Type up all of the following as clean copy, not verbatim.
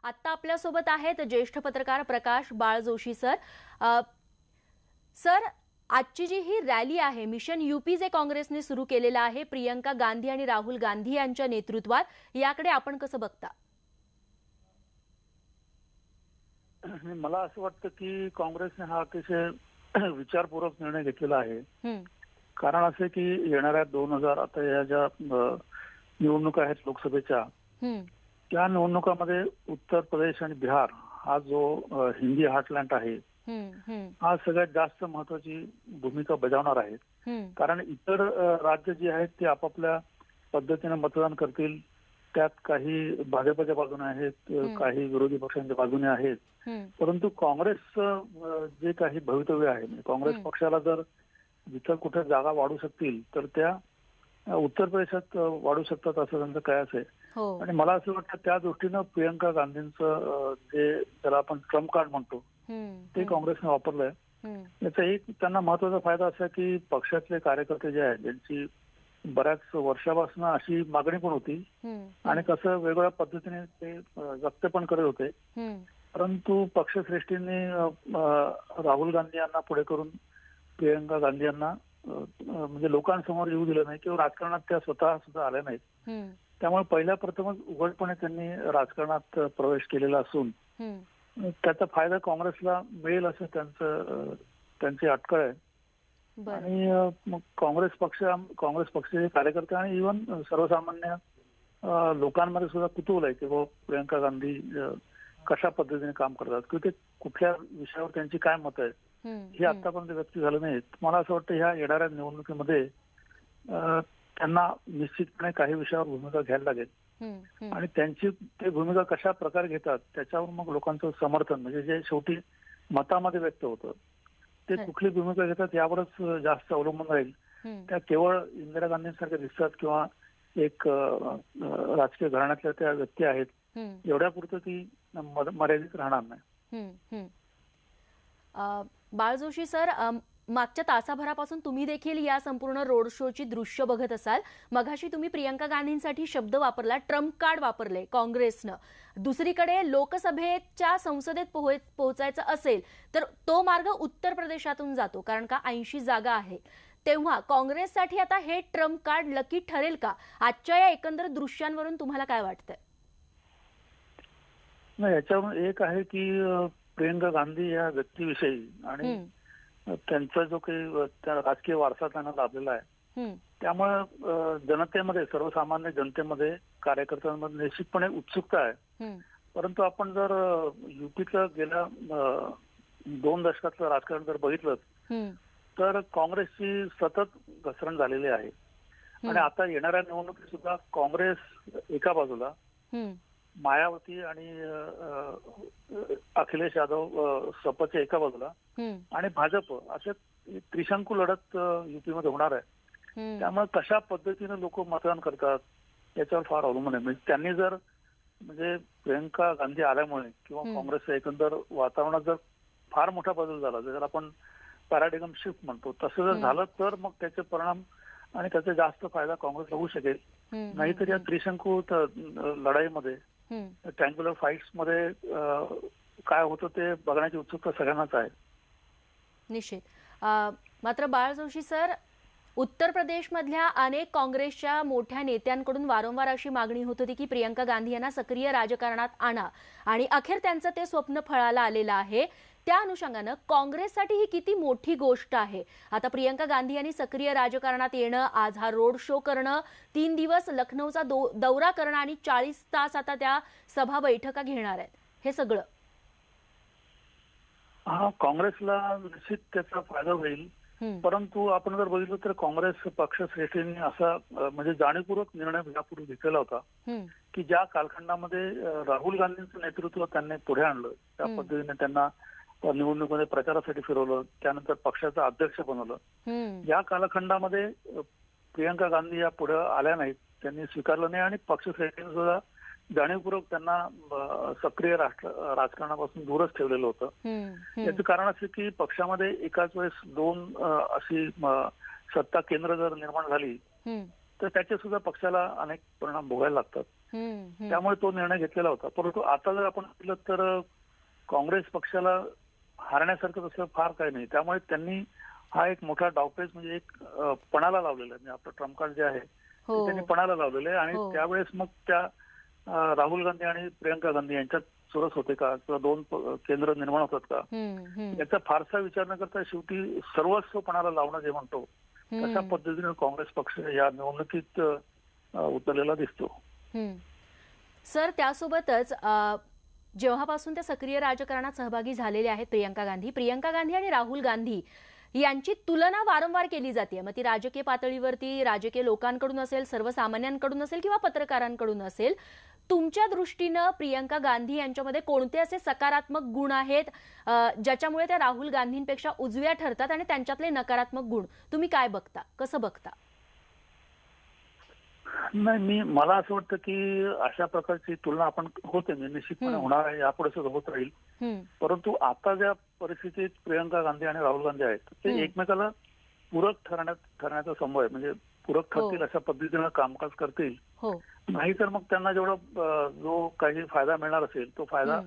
आता आपल्यासोबत आहेत ज्येष्ठ पत्रकार प्रकाश बाळ जोशी सर. सर, आजची जी ही रॅली आहे मिशन यूपी जे काँग्रेसने सुरू केलेला आहे प्रियंका गांधी आणि राहुल गांधी यांच्या नेतृत्वात, याकडे आपण कसं बघता? मला असं वाटतं की काँग्रेसने हा अतिशय विचारपूर्वक निर्णय घेतलेला आहे. कारण असे की येणाऱ्या 2000 आता या ज्या निवडणुका आहेत लोकसभेच्या, त्या निवडणुकामध्ये उत्तर प्रदेश आणि बिहार हा जो हिंदी हार्टलँड आहे हा सगळ्यात जास्त महत्वाची भूमिका बजावणार आहे. कारण इतर राज्य जे आहेत ते आपापल्या पद्धतीने मतदान करतील. त्यात काही भाजपच्या बाजूने आहेत, काही विरोधी पक्षांच्या बाजूने आहेत. परंतु काँग्रेसचं जे काही भवितव्य आहे, काँग्रेस पक्षाला जर जिथं कुठे जागा वाढू शकतील तर त्या उत्तर प्रदेशात वाढू शकतात असं त्यांचं कयास आहे. आणि मला असं वाटतं त्या दृष्टीनं प्रियंका गांधींचं जे त्याला आपण ट्रम्प कार्ड म्हणतो ते काँग्रेसने वापरलंय. याचा एक त्यांना महत्वाचा फायदा असा की पक्षातले कार्यकर्ते जे आहेत ज्यांची बऱ्याच वर्षापासून अशी मागणी पण होती आणि कसं वेगवेगळ्या पद्धतीने ते व्यक्त पण करत होते, परंतु पक्षश्रेष्ठींनी राहुल गांधी यांना पुढे करून प्रियंका गांधी यांना म्हणजे लोकांसमोर येऊ दिलं नाही किंवा राजकारणात त्या स्वतः सुद्धा आल्या नाहीत. त्यामुळे पहिल्या प्रथमच उघडपणे त्यांनी राजकारणात प्रवेश केलेला असून त्याचा फायदा काँग्रेसला मिळेल असं त्यांची अटकळ आहे. आणि मग काँग्रेस पक्षाचे कार्यकर्ते आणि इव्हन सर्वसामान्य लोकांमध्ये सुद्धा कुतूहल आहे की प्रियंका गांधी कशा पद्धतीने काम करतात किंवा ते कुठल्या विषयावर त्यांची काय मत आहेत हे आतापर्यंत व्यक्त झालं नाही. मला असं वाटतं ह्या येणाऱ्या निवडणुकीमध्ये त्यांना निश्चितपणे काही विषयावर भूमिका घ्यायला लागेल आणि त्यांची ते भूमिका कशा प्रकारे घेतात त्याच्यावर मग लोकांचं समर्थन म्हणजे जे शेवटी मतामध्ये व्यक्त होतं ते कुठली भूमिका घेतात यावरच जास्त अवलंबून राहील. त्या केवळ इंदिरा गांधींसारख्या दिसतात किंवा एक राजकीय घराण्यातल्या त्या व्यक्ती आहेत एवढ्यापुरतं ती मर्यादित राहणार नाही. बाळ जोशी सर, मागच्या तासाभरापासून तुम्ही देखील या संपूर्ण रोड शोची दृश्य बघत असाल. मगाशी तुम्ही प्रियंका गांधींसाठी शब्द वापरला, ट्रम्प कार्ड वापरले काँग्रेसनं. दुसरीकडे लोकसभेच्या संसदेत पोहोचायचं असेल तर तो मार्ग उत्तर प्रदेशातून जातो, कारण का 80 जागा आहे. तेव्हा काँग्रेससाठी आता हे ट्रम्प कार्ड लकी ठरेल का? आजच्या या एकंदर दृश्यांवरून तुम्हाला काय वाटतंय? नाही, याच्यावरून एक आहे की प्रियंका गांधी या व्यक्तीविषयी आणि त्यांचा जो काही राजकीय वारसा त्यांना लाभलेला आहे त्यामुळे जनतेमध्ये, सर्वसामान्य जनतेमध्ये, कार्यकर्त्यांमध्ये निश्चितपणे उत्सुकता आहे. परंतु आपण जर युपीतलं गेल्या 2 दशकातलं राजकारण जर बघितलं तर काँग्रेसची सतत घसरण झालेली आहे. आणि आता येणाऱ्या निवडणुकीत सुद्धा काँग्रेस एका बाजूला, मायावती आणि अखिलेश यादव सपच्या एका बाजूला आणि भाजप असे त्रिशंकू लढत युपीमध्ये होणार आहे. त्यामुळे कशा पद्धतीने लोक मतदान करतात याच्यावर फार अवलंबून आहे. म्हणजे त्यांनी जर म्हणजे प्रियंका गांधी आल्यामुळे किंवा काँग्रेसच्या एकंदर वातावरणात जर फार मोठा बदल झाला, जर आपण पॅराडिगम शिफ्ट म्हणतो तसं जर झालं तर मग त्याचे परिणाम आणि त्याचा जास्त फायदा काँग्रेसला होऊ शकेल. नाहीतर या त्रिशंकू लढाईमध्ये, ट्रँग्युलर फाईट्स मध्ये काय होतं ते बघण्याची उत्सुकता सगळ्यांनाच आहे. निश्चित. मात्र बाळ जोशी सर, उत्तर प्रदेशमधल्या अनेक काँग्रेसच्या मोठ्या नेत्यांकडून वारंवार अशी मागणी होत होती की प्रियंका गांधी यांना सक्रिय राजकारणात आणा, आणि अखेर त्यांचं ते स्वप्न फळाला आलेलं आहे. त्या अनुषंगानं काँग्रेससाठी ही किती मोठी गोष्ट आहे आता प्रियंका गांधी यांनी सक्रिय राजकारणात येणं, आज हा रोड शो करणं, 3 दिवस लखनौचा दौरा करणं आणि 40 तास आता त्या सभा बैठका घेणार आहेत, हे सगळं? हा, काँग्रेसला निश्चित त्याचा फायदा होईल. परंतु आपण जर बघितलं तर काँग्रेस पक्षश्रेष्ठींनी असा म्हणजे जाणीवपूर्वक निर्णय यापूर्वी घेतलेला होता की ज्या कालखंडामध्ये राहुल गांधींचं नेतृत्व त्यांनी पुढे आणलं, त्या पद्धतीने त्यांना निवडणुकीमध्ये प्रचारासाठी फिरवलं, त्यानंतर पक्षाचा अध्यक्ष बनवलं. या कालखंडामध्ये प्रियंका गांधी या पुढे आल्या नाहीत, त्यांनी स्वीकारलं नाही आणि पक्षश्रेष्ठींनी सुद्धा जाणीवपूर्वक त्यांना सक्रिय राजकारणापासून दूरच ठेवलेलं होतं. याचं कारण असं की पक्षामध्ये एकाच वेळेस 2 अशी सत्ता केंद्र जर निर्माण झाली तर त्याचे सुद्धा पक्षाला अनेक परिणाम भोगायला लागतात. त्यामुळे तो निर्णय घेतलेला होता. परंतु आता जर आपण पाहिलं तर काँग्रेस पक्षाला हारण्यासारखं तसं फार काही नाही. त्यामुळे त्यांनी हा एक मोठा डावपेच म्हणजे एक पणाला लावलेला आहे. म्हणजे आपलं ट्रम्प कार्ड जे आहे ते त्यांनी पणाला लावलेलं आहे. आणि त्यावेळेस मग त्या राहुल गांधी आणि प्रियंका गांधी यांच्यात चुरस होते का किंवा दोन केंद्र निर्माण होतात का याचा फारसा विचार न करता शेवटी सर्वस्व पणाला लावणं जे म्हणतो तशा पद्धतीने काँग्रेस पक्ष या निवडणुकीत उतरलेला दिसतो. सर, त्यासोबतच जेव्हापासून ते सक्रिय राजकारणात सहभागी झालेले आहेत प्रियंका गांधी आणि राहुल गांधी यांची तुलना वारंवार केली जाते. मग ती राजकीय पातळीवरती राजकीय लोकांकडून असेल, सर्वसामान्यांकडून असेल किंवा पत्रकारांकडून असेल. तुमच्या दृष्टीनं प्रियंका गांधी यांच्यामध्ये कोणते असे सकारात्मक गुण आहेत ज्याच्यामुळे त्या राहुल गांधींपेक्षा उजव्या ठरतात आणि त्यांच्यातले नकारात्मक गुण तुम्ही काय बघता, कसं बघता? नाही, मला असं वाटतं की अशा प्रकारची तुलना आपण होते निश्चितपणे होणार आहे, यापुढे सुद्धा होत राहील. परंतु आता ज्या परिस्थितीत प्रियंका गांधी आणि राहुल गांधी आहेत ते एकमेकाला पूरक ठरण्याचा संभव आहे. म्हणजे पूरक ठरतील अशा पद्धतीनं कामकाज करतील. नाहीतर मग त्यांना जेवढा जो काही फायदा मिळणार असेल तो फायदा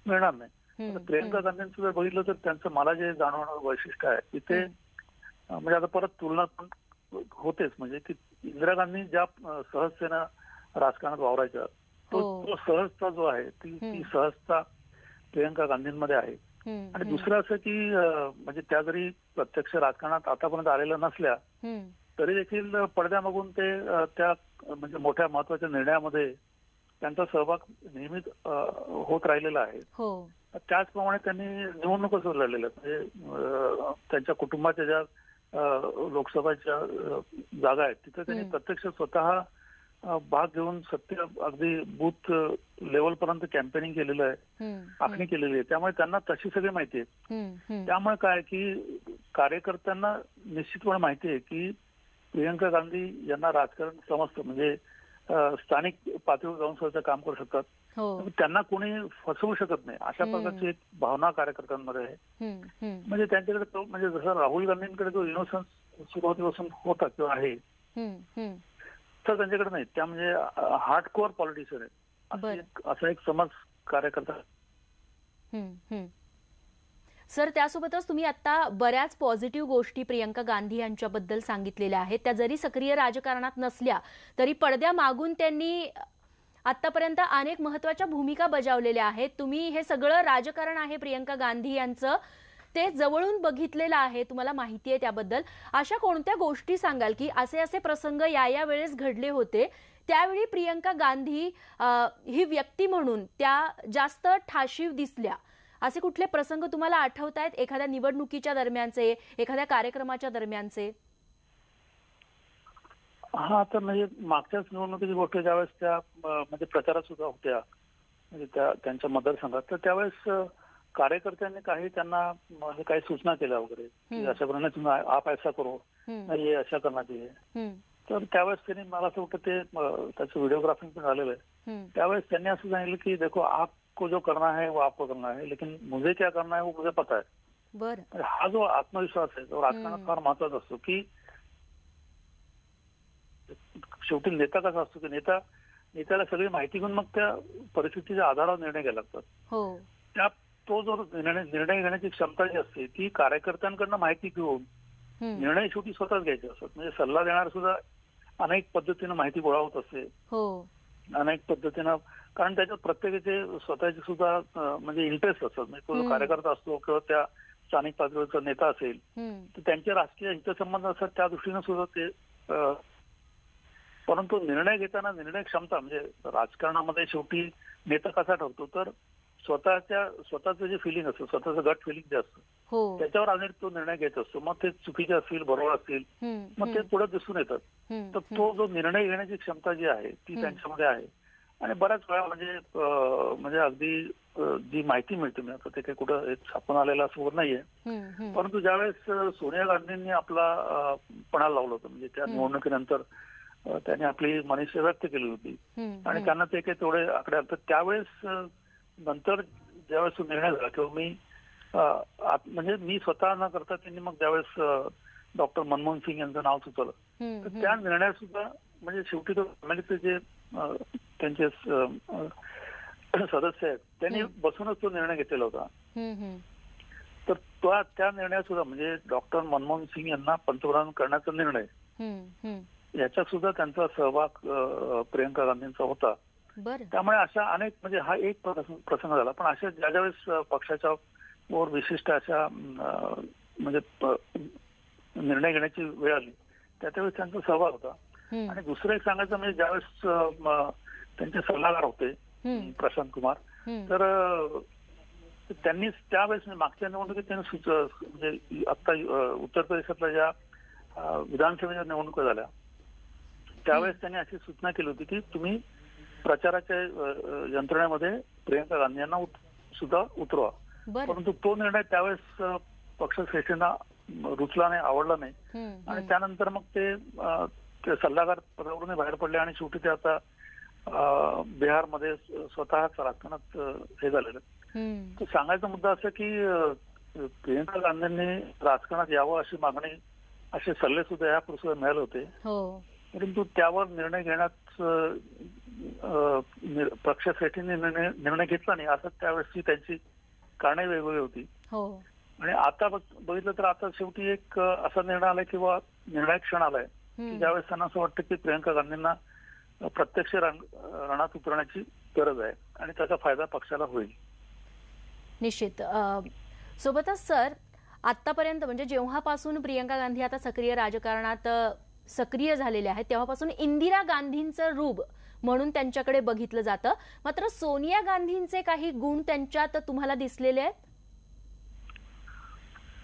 मिळणार नाही. प्रियंका गांधींचं जर बघितलं तर त्यांचं मला जे जाणवणारं वैशिष्ट्य आहे तिथे म्हणजे आता परत तुलना पण होतेच. म्हणजे की इंदिरा गांधी ज्या सहजतेनं राजकारणात वावरायच्या तो सहजता जो आहे ती सहजता प्रियंका गांधींमध्ये आहे. आणि दुसरं असं की म्हणजे त्या जरी प्रत्यक्ष राजकारणात आतापर्यंत आलेल्या नसल्या तरी देखील पडद्यामागून ते त्या म्हणजे मोठ्या महत्वाच्या निर्णयामध्ये त्यांचा सहभाग नेहमीच होत राहिलेला आहे. त्याचप्रमाणे त्यांनी निवडणुका लढलेल्या म्हणजे त्यांच्या कुटुंबाच्या ज्या लोकसभाच्या जागा आहेत तिथे त्यांनी प्रत्यक्ष स्वतः भाग घेऊन सत्य अगदी बूथ लेवल पर्यंत कॅम्पेनिंग केलेलं आहे, आखणी केलेली आहे. त्यामुळे त्यांना तशी सगळी माहिती आहे. त्यामुळे काय की कार्यकर्त्यांना निश्चितपणे माहिती आहे की प्रियंका गांधी यांना राजकारण समजतं. म्हणजे स्थानिक पातळीवर जाऊन सुद्धा काम करू शकतात. त्यांना कोणी फसवू शकत नाही अशा प्रकारची एक भावना कार्यकर्त्यांमध्ये आहे. म्हणजे त्यांच्याकडे तो म्हणजे जसं राहुल गांधींकडे जो इनोसन्स सुरुवातीपासून होता किंवा आहे तर त्यांच्याकडे नाही. त्या म्हणजे हार्डकोअर पॉलिटिशियन आहे असा एक समज कार्यकर्ता. सर, त्यासोबतच तुम्ही आता बऱ्याच पॉझिटिव्ह गोष्टी प्रियंका गांधी यांच्याबद्दल सांगितलेल्या आहेत. त्या जरी सक्रिय राजकारणात नसल्या तरी पडद्यामागून त्यांनी आतापर्यंत अनेक महत्वाच्या भूमिका बजावलेल्या आहेत. तुम्ही हे सगळं राजकारण आहे प्रियंका गांधी यांचं ते जवळून बघितलेलं आहे, तुम्हाला माहिती आहे त्याबद्दल. अशा कोणत्या गोष्टी सांगाल की असे असे प्रसंग या वेळेस घडले होते त्यावेळी प्रियंका गांधी ही व्यक्ती म्हणून त्या जास्त ठाशीव दिसल्या? असे कुठले प्रसंग तुम्हाला आठवत आहेत एखाद्या निवडणुकीच्या दरम्यानचे, एखाद्या कार्यक्रमाच्या दरम्यानचे? हा, तर म्हणजे मागच्याच निवडणुकीची गोष्ट ज्यावेळेस त्या म्हणजे प्रचारात सुद्धा होत्या म्हणजे त्यांच्या मतदारसंघात तर त्यावेळेस कार्यकर्त्यांनी काही त्यांना म्हणजे काही सूचना केल्या वगैरे अशा प्रमाणे तुम्ही आप ऐसा करो हे अशा करण्याची आहे. तर त्यावेळेस त्यांनी मला असं वाटतं ते त्याचं व्हिडिओग्राफिंग पण झालेलं आहे. त्यावेळेस त्यांनी असं सांगितलं की देखो आपको जो करना है वो आपको करना है लेकिन मुझे क्या करना है वो मुझे पता है. हा जो आत्मविश्वास आहे तो राजकारणात फार महत्वाचा असतो की शेवटी नेता कसा असतो की नेत्याला सगळी माहिती घेऊन मग त्या परिस्थितीच्या आधारावर निर्णय घ्यायला लागतात. त्या तो जो निर्णय घेण्याची क्षमता जी असते ती कार्यकर्त्यांकडनं माहिती घेऊन निर्णय शेवटी स्वतःच घ्यायचे असतात. म्हणजे सल्ला देणार सुद्धा अनेक पद्धतीनं माहिती गोळा होत असते अनेक पद्धतीनं. कारण त्याच्यात प्रत्येकाचे स्वतःचे सुद्धा म्हणजे इंटरेस्ट असतात. म्हणजे तो जो कार्यकर्ता असतो किंवा त्या स्थानिक पातळीवरचा नेता असेल तर त्यांचे राजकीय हितसंबंध असतात त्या दृष्टीनं सुद्धा ते. परंतु निर्णय घेताना निर्णय क्षमता म्हणजे राजकारणामध्ये शेवटी नेता कसा ठरतो तर स्वतःचं जे फिलिंग असतं स्वतःचं गट फिलिंग जे असतं त्याच्यावर आधारित तो निर्णय घेत असतो. मग ते चुकीचे असतील बरोबर असतील मग ते पुढे दिसून येतात. तर तो जो निर्णय घेण्याची क्षमता जी आहे ती त्यांच्यामध्ये आहे. आणि बऱ्याच वेळा म्हणजे अगदी जी माहिती मिळते मी आता ते काही कुठं छापून आलेलं असं नाहीये. परंतु ज्यावेळेस सोनिया गांधींनी आपला पणाला लावलं होतं म्हणजे त्या निवडणुकीनंतर त्यांनी आपली मनीषा व्यक्त केली होती आणि त्यांना ते काही तेवढे आकडे आले. तर त्यावेळेस नंतर ज्यावेळेस निर्णय झाला किंवा मी म्हणजे मी स्वतः न करता त्यांनी मग ज्यावेळेस डॉक्टर मनमोहन सिंग यांचं नाव सुचवलं तर त्या निर्णयात सुद्धा म्हणजे शेवटी तो फॅमिलीचे जे त्यांचे सदस्य आहेत त्यांनी बसूनच तो निर्णय घेतलेला होता. तर त्या निर्णयात सुद्धा म्हणजे डॉक्टर मनमोहन सिंग यांना पंतप्रधान करण्याचा निर्णय याच्यात सुद्धा त्यांचा सहभाग प्रियंका गांधींचा होता. त्यामुळे अशा अनेक म्हणजे हा एक प्रसंग झाला. पण अशा ज्या ज्यावेळेस पक्षाच्या वर विशिष्ट अशा म्हणजे निर्णय घेण्याची वेळ आली त्यावेळेस त्यांचा सहभाग होता. आणि दुसरं एक सांगायचं म्हणजे ज्यावेळेस त्यांचे सल्लागार होते प्रशांत कुमार, तर त्यांनी त्यावेळेस मागच्या निवडणुकीत त्यांनी म्हणजे आता उत्तर प्रदेशातल्या ज्या विधानसभेच्या निवडणुका झाल्या त्यावेळेस त्यांनी अशी सूचना केली होती की तुम्ही प्रचाराच्या यंत्रणेमध्ये प्रियंका गांधी यांना सुद्धा उतरवा. परंतु तो निर्णय त्यावेळेस पक्षश्रेष्ठींना रुचला नाही, आवडला नाही आणि त्यानंतर मग ते सल्लागार पदावरून बाहेर पडले आणि शेवटी ते आता बिहारमध्ये स्वतःच राजकारणात हे झालेलं. तर सांगायचा मुद्दा असं की प्रियंका गांधींनी राजकारणात यावं अशी मागणी, असे सल्ले सुद्धा यापूर्वी सुद्धा मिळाले होते. परंतु त्यावर निर्णय घेण्यात पक्षश्रेष्ठींनी निर्णय घेतला नाही असं त्यावेळेसची त्यांची कारणे वेगवेगळी होती. आणि आता बघितलं तर आता शेवटी एक असा निर्णय आलाय किंवा निर्णायक क्षण आलाय की ज्यावेळेस त्यांना असं वाटतं की प्रियंका गांधींना प्रत्यक्ष रणात उतरण्याची गरज आहे आणि त्याचा फायदा पक्षाला होईल. निश्चित. सोबतच सर, आतापर्यंत म्हणजे जेव्हापासून प्रियंका गांधी आता सक्रिय राजकारणात सक्रिय झालेले आहेत तेव्हापासून इंदिरा गांधींचं रूप म्हणून त्यांच्याकडे बघितलं जातं. मात्र सोनिया गांधींचे काही गुण त्यांच्यात तुम्हाला दिसलेले आहेत?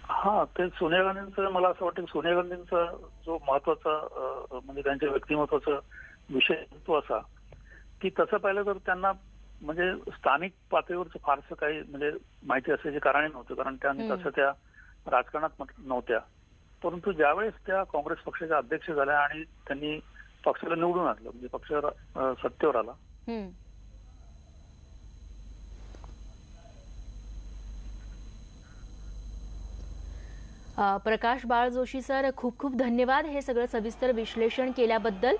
हा, ते सोनिया गांधींचं मला असं वाटतं की सोनिया गांधींचा जो महत्वाचा म्हणजे त्यांच्या व्यक्तिमत्वाचा विषय तो असा की तसं पाहिलं तर त्यांना म्हणजे स्थानिक पातळीवरचं फारसं काही म्हणजे माहिती असल्याची कारणे नव्हतं, कारण त्यांनी तसं त्या राजकारणात नव्हत्या. परंतु ज्यावेळेस त्या काँग्रेस पक्षाच्या अध्यक्ष झाल्या आणि त्यांनी पक्षाला निवडून आणलं म्हणजे पक्ष सत्तेवर आला, प्रकाश बाळ जोशी सर, खूप खूप धन्यवाद हे सगळं सविस्तर विश्लेषण केल्याबद्दल.